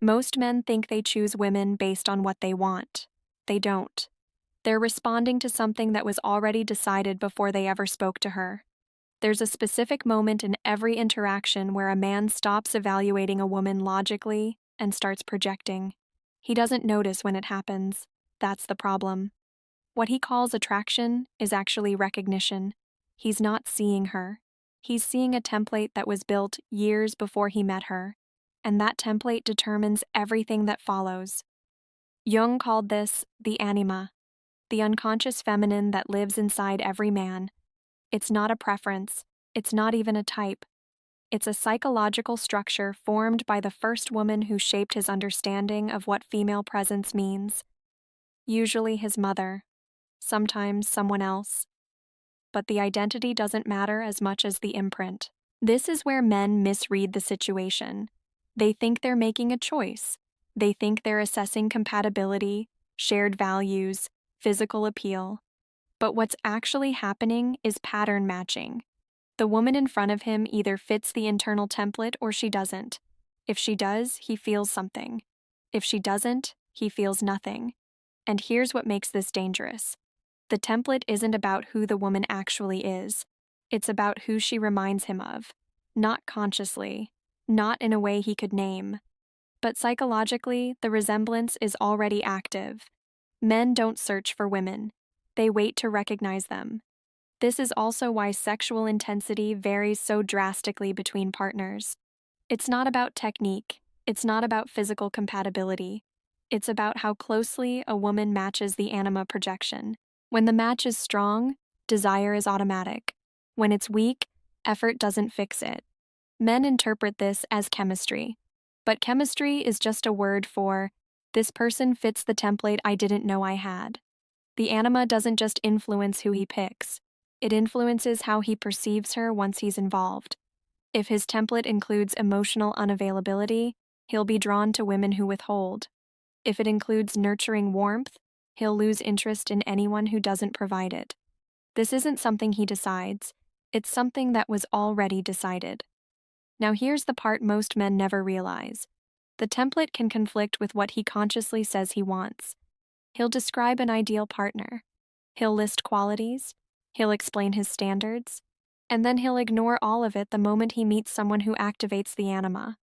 Most men think they choose women based on what they want. They don't. They're responding to something that was already decided before they ever spoke to her. There's a specific moment in every interaction where a man stops evaluating a woman logically and starts projecting. He doesn't notice when it happens. That's the problem. What he calls attraction is actually recognition. He's not seeing her. He's seeing a template that was built years before he met her, and that template determines everything that follows. Jung called this the anima, the unconscious feminine that lives inside every man. It's not a preference, it's not even a type. It's a psychological structure formed by the first woman who shaped his understanding of what female presence means. Usually his mother, sometimes someone else. But the identity doesn't matter as much as the imprint. This is where men misread the situation. They think they're making a choice. They think they're assessing compatibility, shared values, physical appeal. But what's actually happening is pattern matching. The woman in front of him either fits the internal template or she doesn't. If she does, he feels something. If she doesn't, he feels nothing. And here's what makes this dangerous. The template isn't about who the woman actually is. It's about who she reminds him of. Not consciously, not in a way he could name. But psychologically, the resemblance is already active. Men don't search for women. They wait to recognize them. This is also why sexual intensity varies so drastically between partners. It's not about technique. It's not about physical compatibility. It's about how closely a woman matches the anima projection. When the match is strong, desire is automatic. When it's weak, effort doesn't fix it. Men interpret this as chemistry. But chemistry is just a word for, this person fits the template I didn't know I had. The anima doesn't just influence who he picks. It influences how he perceives her once he's involved. If his template includes emotional unavailability, he'll be drawn to women who withhold. If it includes nurturing warmth, he'll lose interest in anyone who doesn't provide it. This isn't something he decides, it's something that was already decided. Now here's the part most men never realize. The template can conflict with what he consciously says he wants. He'll describe an ideal partner. He'll list qualities. He'll explain his standards. And then he'll ignore all of it the moment he meets someone who activates the anima.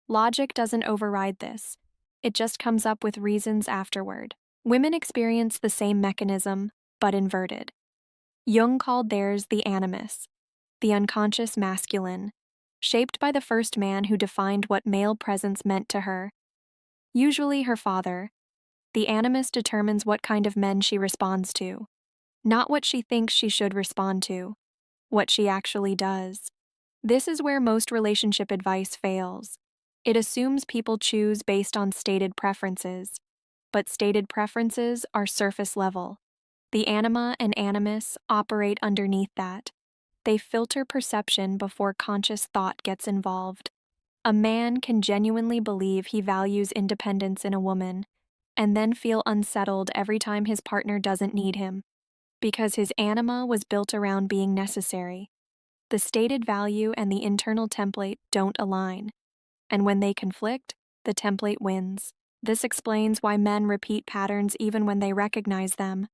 Logic doesn't override this. It just comes up with reasons afterward. Women experience the same mechanism, but inverted. Jung called theirs the animus, the unconscious masculine, shaped by the first man who defined what male presence meant to her. Usually her father. The animus determines what kind of men she responds to, not what she thinks she should respond to, what she actually does. This is where most relationship advice fails. It assumes people choose based on stated preferences, but stated preferences are surface level. The anima and animus operate underneath that. They filter perception before conscious thought gets involved. A man can genuinely believe he values independence in a woman, and then feel unsettled every time his partner doesn't need him, because his anima was built around being necessary. The stated value and the internal template don't align, and when they conflict, the template wins. This explains why men repeat patterns even when they recognize them.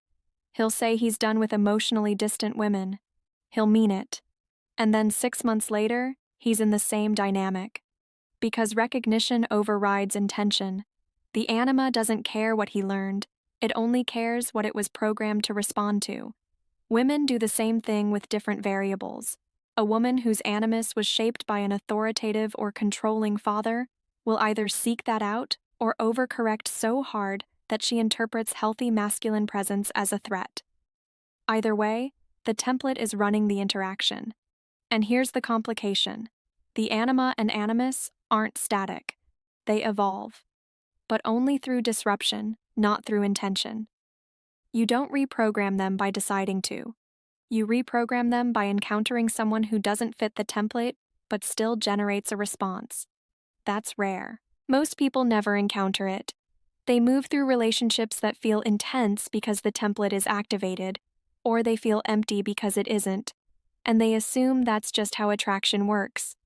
He'll say he's done with emotionally distant women. He'll mean it. And then 6 months later, he's in the same dynamic. Because recognition overrides intention. The anima doesn't care what he learned. It only cares what it was programmed to respond to. Women do the same thing with different variables. A woman whose animus was shaped by an authoritative or controlling father will either seek that out or overcorrect so hard that she interprets healthy masculine presence as a threat. Either way, the template is running the interaction. And here's the complication. The anima and animus aren't static. They evolve. But only through disruption, not through intention. You don't reprogram them by deciding to. You reprogram them by encountering someone who doesn't fit the template but still generates a response. That's rare. Most people never encounter it. They move through relationships that feel intense because the template is activated, or they feel empty because it isn't, and they assume that's just how attraction works.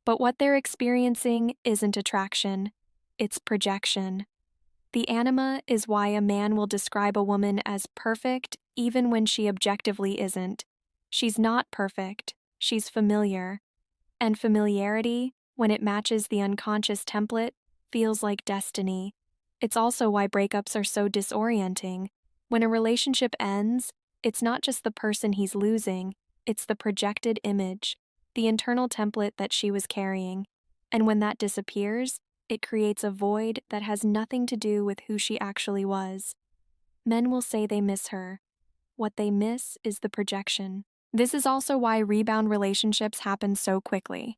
But what they're experiencing isn't attraction. it's projection. The anima is why a man will describe a woman as perfect even when she objectively isn't. She's not perfect, she's familiar. And familiarity, when it matches the unconscious template, feels like destiny. It's also why breakups are so disorienting. When a relationship ends, it's not just the person he's losing, it's the projected image, the internal template that she was carrying. And when that disappears, it creates a void that has nothing to do with who she actually was. Men will say they miss her. What they miss is the projection. This is also why rebound relationships happen so quickly.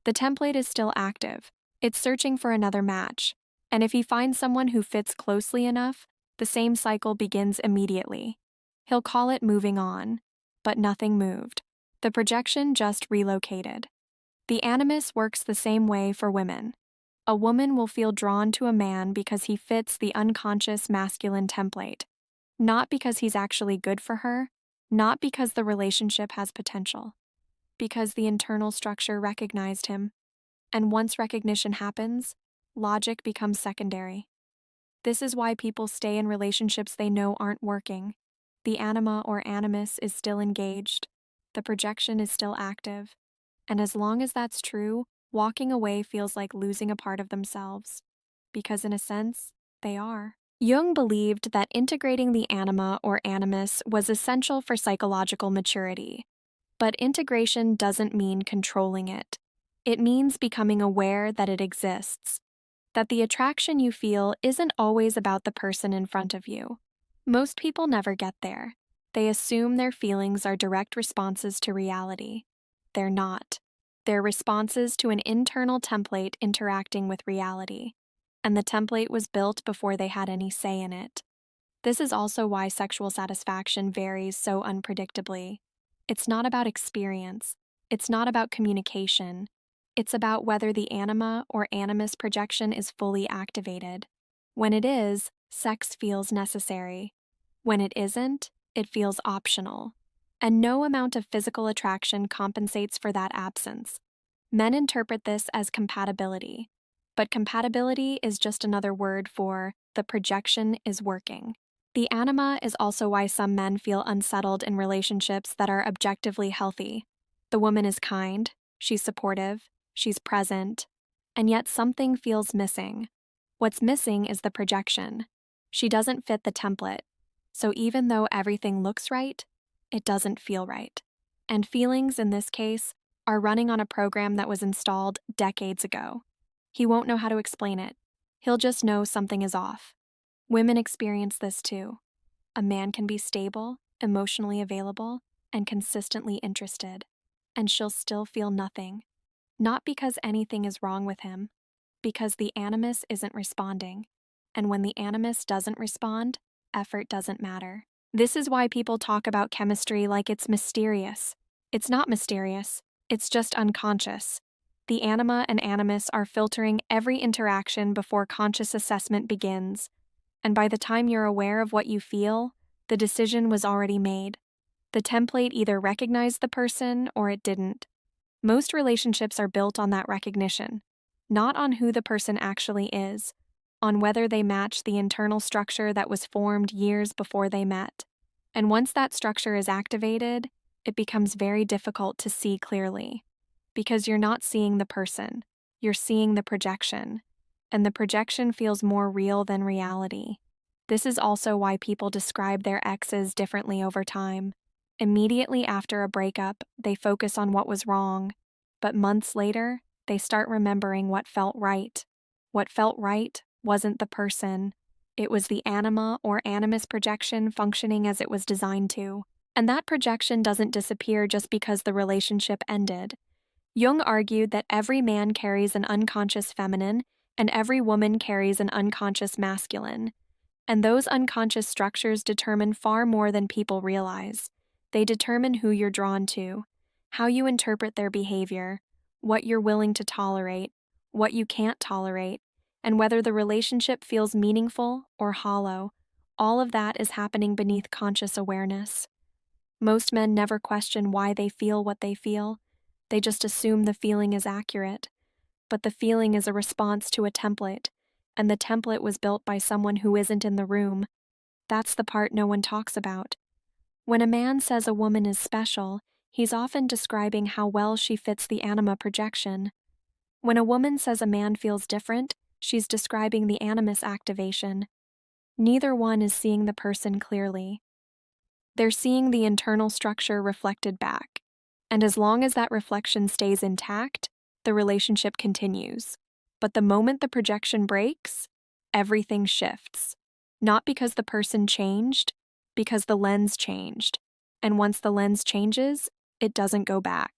The template is still active. It's searching for another match. And if he finds someone who fits closely enough, the same cycle begins immediately. He'll call it moving on, but nothing moved. The projection just relocated. The animus works the same way for women. A woman will feel drawn to a man because he fits the unconscious masculine template, not because he's actually good for her, not because the relationship has potential, because the internal structure recognized him. And once recognition happens, logic becomes secondary. This is why people stay in relationships they know aren't working. The anima or animus is still engaged, the projection is still active, and as long as that's true, walking away feels like losing a part of themselves. Because in a sense, they are. Jung believed that integrating the anima or animus was essential for psychological maturity. But integration doesn't mean controlling it. It means becoming aware that it exists, that the attraction you feel isn't always about the person in front of you. Most people never get there. They assume their feelings are direct responses to reality. They're not. They're responses to an internal template interacting with reality, and the template was built before they had any say in it. This is also why sexual satisfaction varies so unpredictably. It's not about experience. It's not about communication. It's about whether the anima or animus projection is fully activated. When it is, sex feels necessary. When it isn't, it feels optional. And no amount of physical attraction compensates for that absence. Men interpret this as compatibility, but compatibility is just another word for the projection is working. The anima is also why some men feel unsettled in relationships that are objectively healthy. The woman is kind, she's supportive, she's present, and yet something feels missing. What's missing is the projection. She doesn't fit the template, so even though everything looks right, it doesn't feel right. And feelings, in this case, are running on a program that was installed decades ago. He won't know how to explain it. He'll just know something is off. Women experience this too. A man can be stable, emotionally available, and consistently interested, and she'll still feel nothing. Not because anything is wrong with him, because the animus isn't responding. And when the animus doesn't respond, effort doesn't matter. This is why people talk about chemistry like it's mysterious. It's not mysterious, it's just unconscious. The anima and animus are filtering every interaction before conscious assessment begins. And by the time you're aware of what you feel, the decision was already made. The template either recognized the person or it didn't. Most relationships are built on that recognition, not on who the person actually is, on whether they match the internal structure that was formed years before they met. And once that structure is activated, it becomes very difficult to see clearly. Because you're not seeing the person, you're seeing the projection. And the projection feels more real than reality. This is also why people describe their exes differently over time. Immediately after a breakup, they focus on what was wrong, but months later, they start remembering what felt right. What felt right wasn't the person, it was the anima or animus projection functioning as it was designed to. And that projection doesn't disappear just because the relationship ended. Jung argued that every man carries an unconscious feminine and every woman carries an unconscious masculine. And those unconscious structures determine far more than people realize. They determine who you're drawn to, how you interpret their behavior, what you're willing to tolerate, what you can't tolerate, and whether the relationship feels meaningful or hollow. All of that is happening beneath conscious awareness. Most men never question why they feel what they feel. They just assume the feeling is accurate. But the feeling is a response to a template. and the template was built by someone who isn't in the room. That's the part no one talks about. When a man says a woman is special, he's often describing how well she fits the anima projection. When a woman says a man feels different, she's describing the animus activation. Neither one is seeing the person clearly. They're seeing the internal structure reflected back. And as long as that reflection stays intact, the relationship continues. But the moment the projection breaks, everything shifts. Not because the person changed, because the lens changed. And once the lens changes, it doesn't go back.